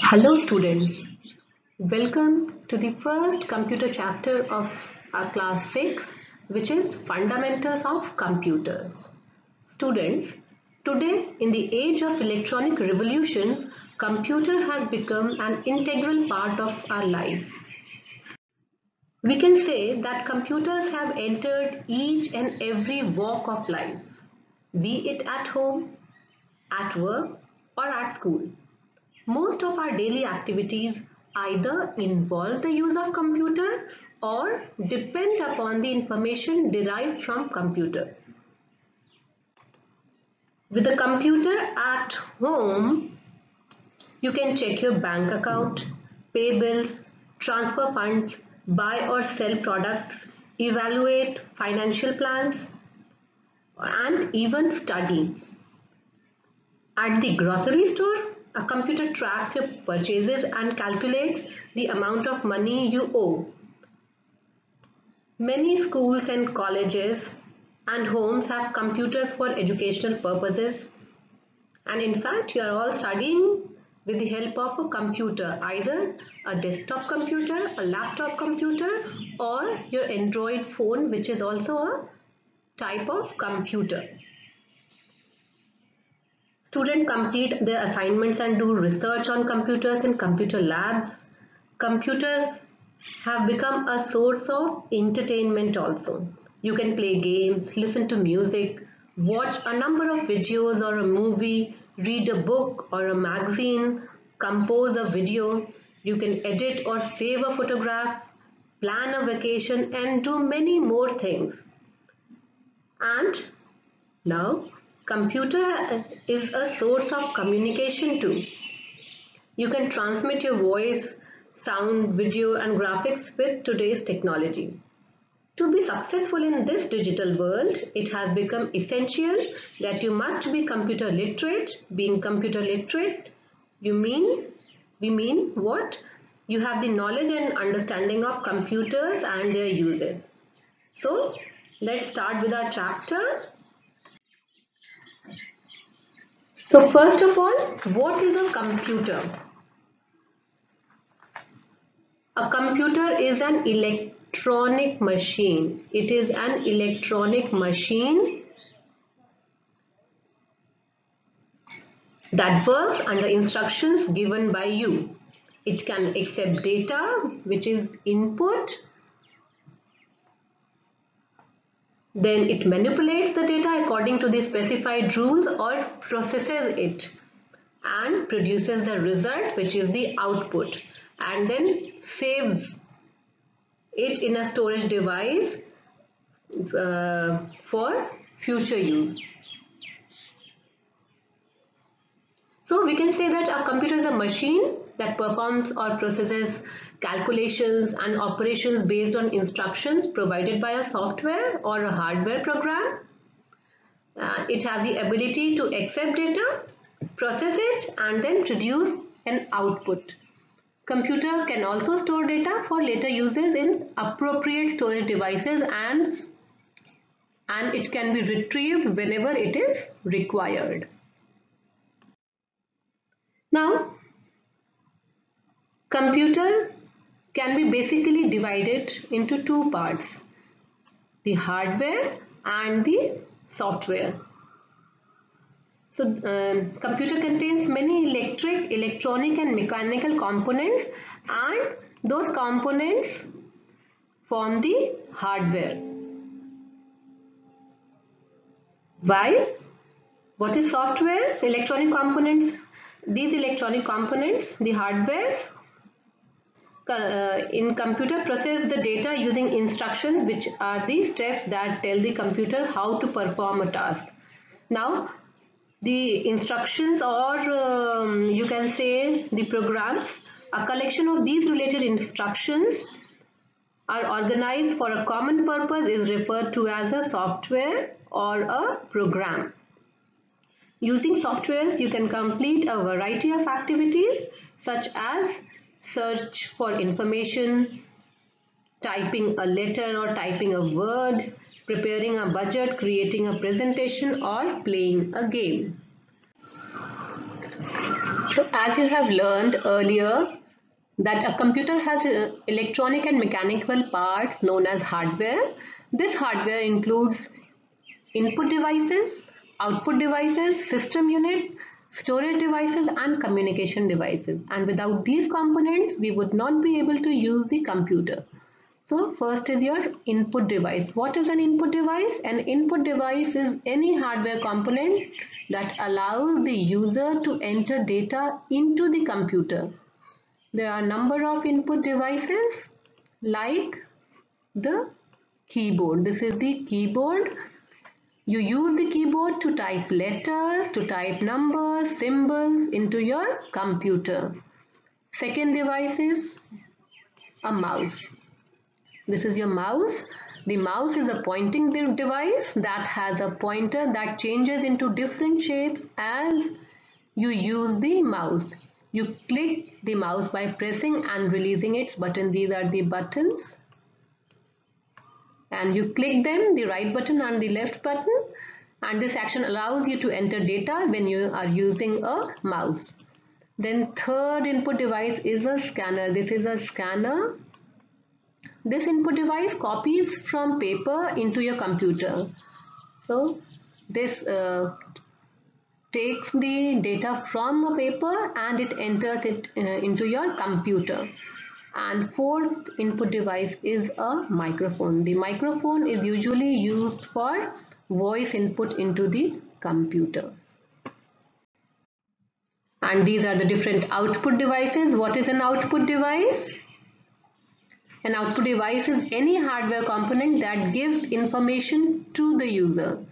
Hello students, welcome to the first computer chapter of our class 6, which is Fundamentals of Computers. Students, today in the age of electronic revolution, computer has become an integral part of our life. We can say that computers have entered each and every walk of life, be it at home, at work or at school. Most of our daily activities either involve the use of computer or depend upon the information derived from computer. With a computer at home, you can check your bank account, pay bills, transfer funds, buy or sell products, evaluate financial plans, and even study. At the grocery store, a computer tracks your purchases and calculates the amount of money you owe. Many schools and colleges and homes have computers for educational purposes. And in fact, you are all studying with the help of a computer, either a desktop computer, a laptop computer, or your Android phone, which is also a type of computer. Students complete their assignments and do research on computers in computer labs. Computers have become a source of entertainment also. You can play games, listen to music, watch a number of videos or a movie, read a book or a magazine, compose a video. You can edit or save a photograph, plan a vacation and do many more things. And now, computer is a source of communication too. You can transmit your voice, sound, video and graphics with today's technology. To be successful in this digital world, it has become essential that you must be computer literate. Being computer literate, we mean what? You have the knowledge and understanding of computers and their uses. So, let's start with our chapter. So first of all, what is a computer? A computer is an electronic machine. It is an electronic machine that works under instructions given by you. It can accept data, which is input. Then it manipulates the data according to the specified rules or processes it and produces the result, which is the output, and then saves it in a storage device for future use. So we can say that a computer is a machine that performs or processes calculations and operations based on instructions provided by a software or a hardware program. It has the ability to accept data, process it and then produce an output. Computer can also store data for later uses in appropriate storage devices and it can be retrieved whenever it is required. Now, computer can be basically divided into two parts, the hardware and the software. So, computer contains many electric, electronic and mechanical components, and those components form the hardware. While what is software? Electronic components. These electronic components, the hardwares, in computer process the data using instructions, which are the steps that tell the computer how to perform a task. Now, the instructions or you can say the programs, a collection of these related instructions are organized for a common purpose is referred to as a software or a program. Using softwares, you can complete a variety of activities such as search for information, typing a letter or typing a word, preparing a budget, creating a presentation or playing a game. So as you have learned earlier that a computer has electronic and mechanical parts known as hardware. This hardware includes input devices, output devices, system unit, storage devices and communication devices. And without these components, we would not be able to use the computer. So first is your input device. What is an input device? An input device is any hardware component that allows the user to enter data into the computer. There are a number of input devices like the keyboard. This is the keyboard. You use the keyboard to type letters, to type numbers, symbols into your computer. Second device is a mouse. This is your mouse. The mouse is a pointing device that has a pointer that changes into different shapes as you use the mouse. You click the mouse by pressing and releasing its button. These are the buttons. And you click them, the right button and the left button. And this action allows you to enter data when you are using a mouse. Then third input device is a scanner. This is a scanner. This input device copies from paper into your computer. So this takes the data from a paper and it enters it into your computer. And fourth input device is a microphone. The microphone is usually used for voice input into the computer. And these are the different output devices. What is an output device? An output device is any hardware component that gives information to the user.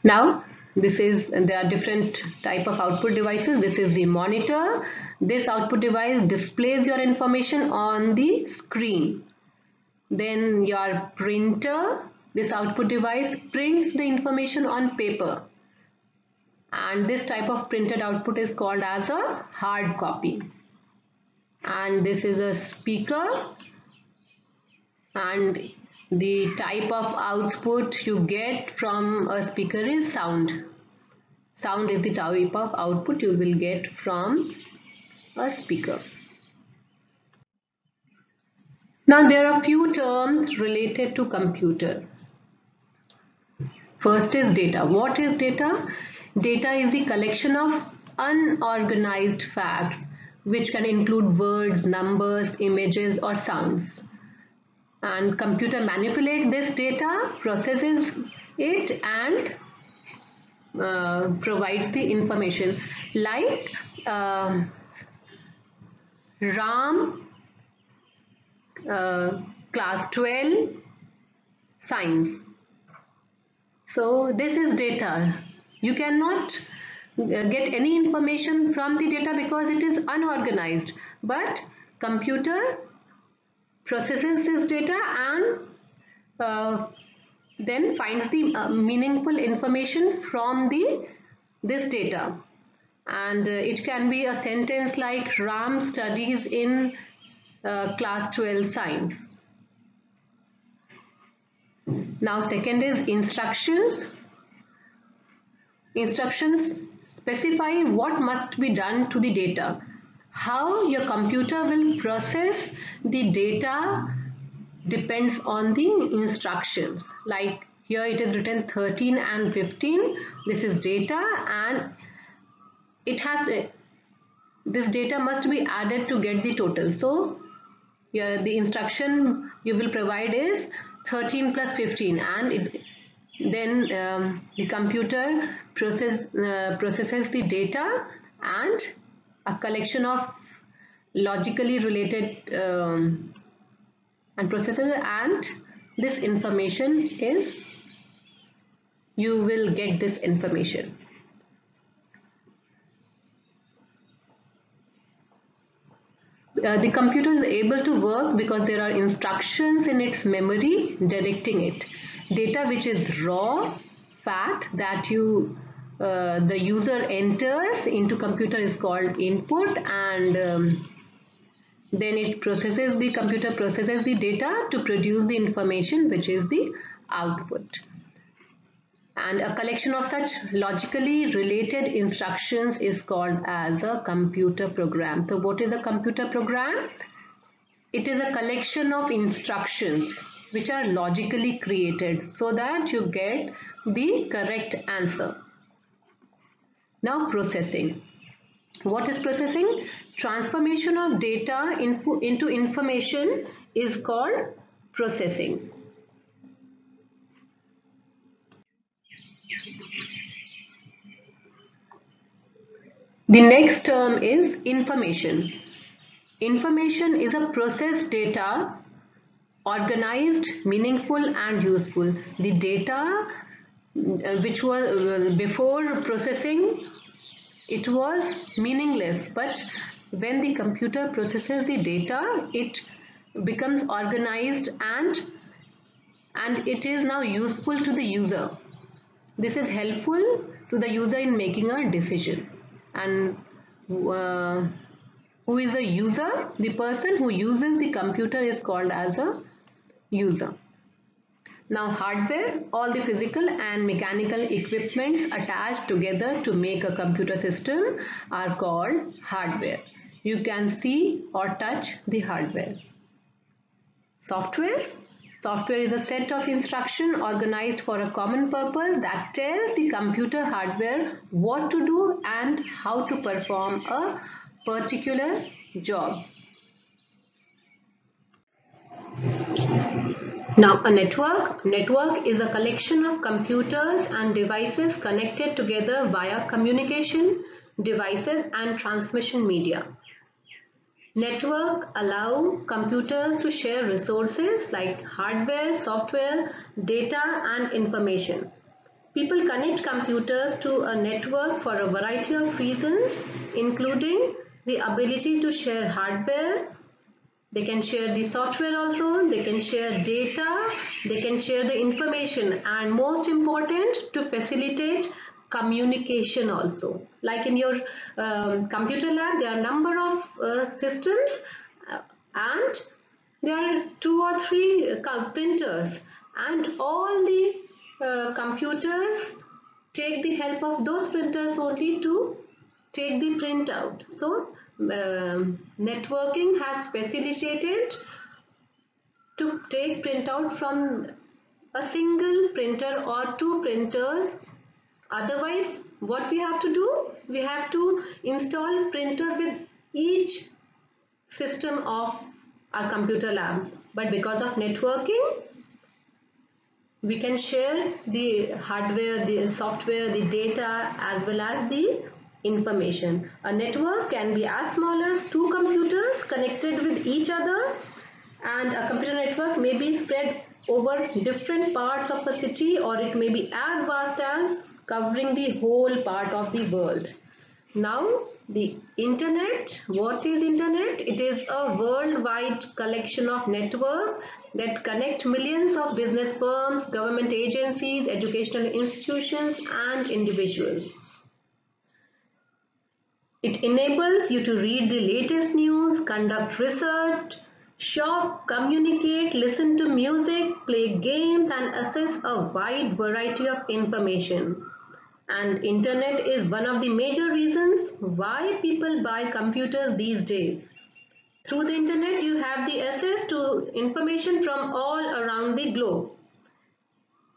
Now, there are different type of output devices. This is the monitor. This output device displays your information on the screen. Then your printer. This output device prints the information on paper. And this type of printed output is called as a hard copy. And this is a speaker, and the type of output you get from a speaker is sound. Sound is the type of output you will get from a speaker. Now there are few terms related to computer. First is data. What is data? Data is the collection of unorganized facts which can include words, numbers, images or sounds. And computer manipulates this data, processes it and provides the information like RAM, class 12, science. So this is data. You cannot get any information from the data because it is unorganized, but computer processes this data and then finds the meaningful information from this data. And it can be a sentence like Ram studies in class 12 science. Now second is instructions. Instructions specify what must be done to the data. How your computer will process the data depends on the instructions. Like here it is written 13 and 15. This is data and it has this data must be added to get the total. So here the instruction you will provide is 13 plus 15 and then the computer processes the data and a collection of logically related and processes, and this information is you will get this information. The computer is able to work because there are instructions in its memory directing it. Data which is raw fact that the user enters into computer is called input, and then the computer processes the data to produce the information which is the output. And a collection of such logically related instructions is called as a computer program. So what is a computer program? It is a collection of instructions which are logically created so that you get the correct answer. Now processing. What is processing? Transformation of data into information is called processing. The next term is information. Information is a processed data, organized, meaningful and useful. The data which was before processing, it was meaningless, but when the computer processes the data, it becomes organized and it is now useful to the user. This is helpful to the user in making a decision. And who is a user? The person who uses the computer is called as a user. Now hardware, all the physical and mechanical equipments attached together to make a computer system are called hardware. You can see or touch the hardware. Software. Software is a set of instructions organized for a common purpose that tells the computer hardware what to do and how to perform a particular job. Now a network. Network is a collection of computers and devices connected together via communication devices and transmission media. Network allow computers to share resources like hardware, software, data and information. People connect computers to a network for a variety of reasons, including the ability to share hardware. They can share the software also, they can share data, they can share the information, and most important, to facilitate communication also. Like in your computer lab, there are a number of systems and there are 2 or 3 printers, and all the computers take the help of those printers only to take the printout. So networking has facilitated to take printout from a single printer or 2 printers. Otherwise, what we have to do? We have to install printer with each system of our computer lab. But because of networking, we can share the hardware, the software, the data as well as the information. A network can be as small as 2 computers connected with each other, and a computer network may be spread over different parts of a city, or it may be as vast as covering the whole part of the world. Now the internet. What is internet? It is a worldwide collection of networks that connect millions of business firms, government agencies, educational institutions and individuals. It enables you to read the latest news, conduct research, shop, communicate, listen to music, play games and access a wide variety of information. And internet is one of the major reasons why people buy computers these days. Through the internet, you have the access to information from all around the globe.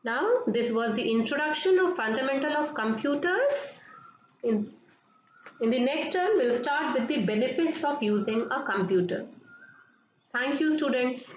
Now, this was the introduction of fundamental of computers. In the next term, we'll start with the benefits of using a computer. Thank you, students.